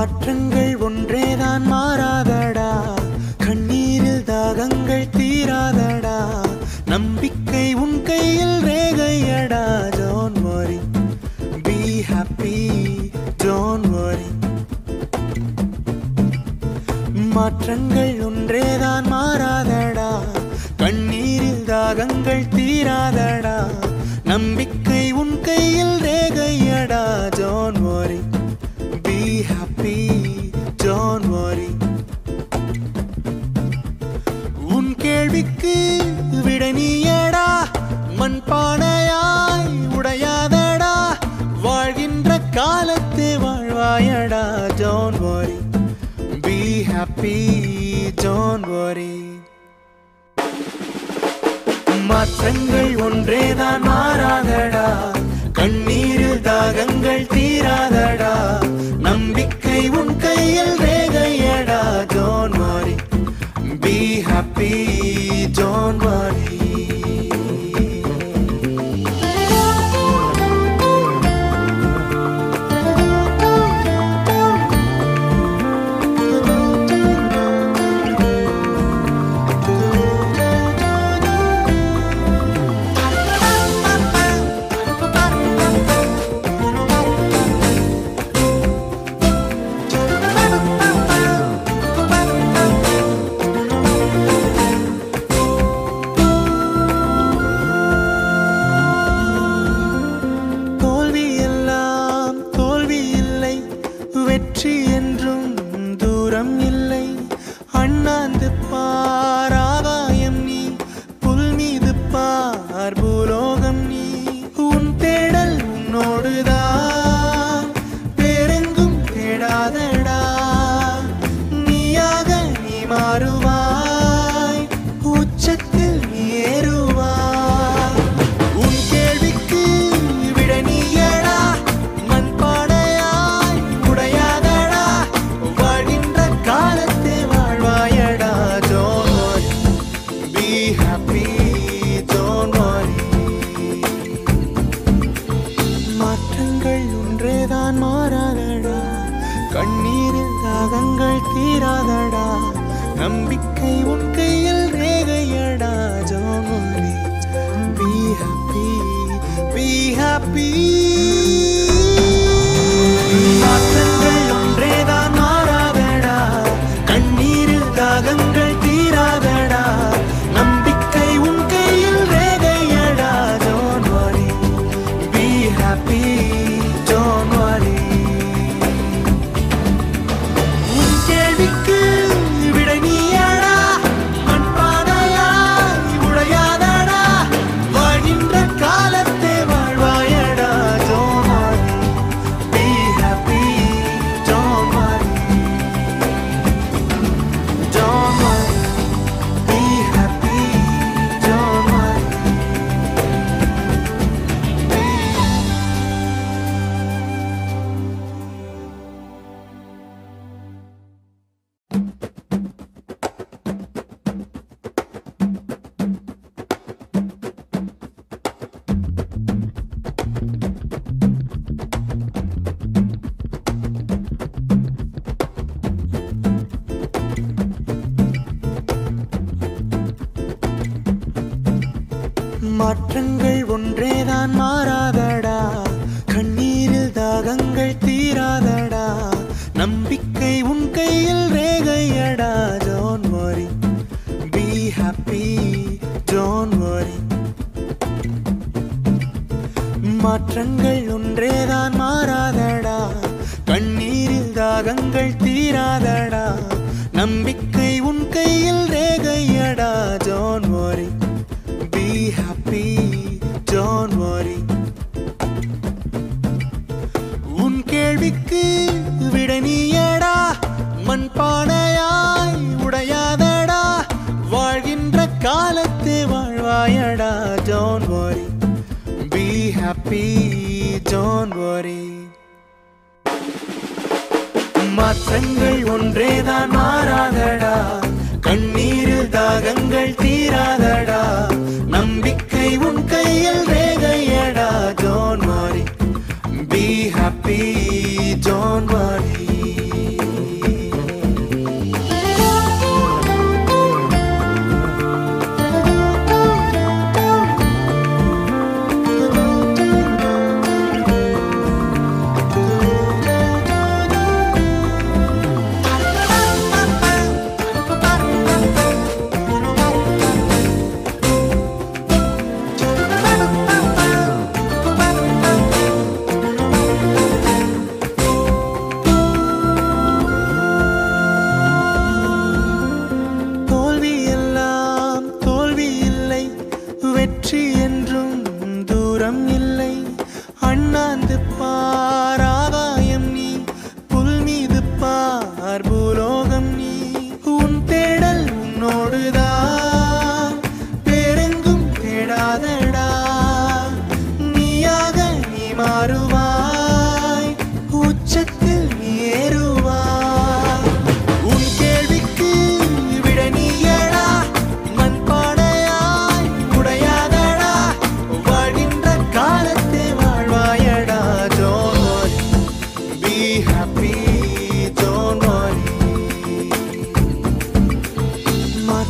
மாற்றங்கள் ஒன்றேதான் மாறாதடா, கண்ணீரில் தாகங்கள் தீராதடா, நம்பிக்கை உன் கையில் ரேகையடா. Don't worry, be happy, don't worry. மாற்றங்கள் ஒன்றேதான் மாறாதடா, கண்ணீரில் தாகங்கள் தீராதடா, நம்பிக்கை உன் கையில் ரேகையடா. Don't worry, be happy, don't worry. உன் கேள்விக்கு விடை நீயடா, மண் பானையாய் உடையாதடா, வாழ்கின்ற காலத்தை வாழ்வாயடா. Don't worry, be happy, don't worry. மாற்றங்கள் ஒன்றேதான் மாறாதடா, கண்ணீரில் தாகங்கள் தீராதடா, நம்பிக்கை உன் கையில் ரேகையடா. Don't worry, be happy, don't worry. வெற்றி என்றும் தூரம் இல்லை, அண்ணாந்து பார் ஆகாயம் நீ, புல் மீது பார் பூலோகம் நீ. உன் தேடல் உன்னோடுதான், வேறெங்கும் தேடாதடா, நீயாக நீ மாறுவாய், உச்சத்தில் நீ ஏறுவாய். உன் கேள்விக்கு விடை நீயடா, மண் பானையாய் உடையாதடா, வாழ்கின்ற காலத்தை வாழ்வாயடா. Don't worry, be happy, don't worry. மாற்றங்கள் ஒன்றேதான் மாறாதடா, கண்ணீரில் தாகங்கள் தீராதடா, நம்பிக்கை உன் கையில் ரேகையடா. Don't worry, be happy, be happy. மாற்றங்கள் ஒன்றேதான் மாறாதடா, கண்ணீரில் தாகங்கள் தீராதடா, நம்பிக்கை உன் கையில் ரேகையடா. Don't worry, be happy, don't worry. உன் கேள்விக்கு விடை நீயடா, மண் பானையாய் உடையாதடா, வாழ்கின்ற காலத்தை வாழ்வாயடா. Don't worry, be happy, don't worry. Don't worry, be happy, don't worry. மாற்றங்கள் ஒன்றேதான் மாறாதடா, கண்ணீரில் தாகங்கள் தீராதடா, நம்பிக்கை உன் கையில் ரேகையடா. Don't worry, be happy, don't worry. மாற்றங்கள் ஒன்றேதான் மாறாதடா, கண்ணீரில் தாகங்கள் தீராதடா, நம்பிக்கை உன் கையில் ரேகையடா. Don't worry, be happy, don't worry. உன் கேள்விக்கு விடை நீயடா, மண் பானையாய் உடையாதடா, வாழ்கின்ற காலத்தை வாழ்வாயடா. Don't worry, be happy, don't worry. மாற்றங்கள் ஒன்றேதான் மாறாதடா, கண்ணீரில் தாகங்கள் தீராதடா, நம்பிக்கை உன் கையில் ரேகையடா. Don't worry, be happy, don't worry. தூரம் இல்லை. அண்ணாந்து பார் ஆகாயம் நீ, புல் மீது பார் பூலோகம் நீ. உன் தேடல் உன்னோடுதான்.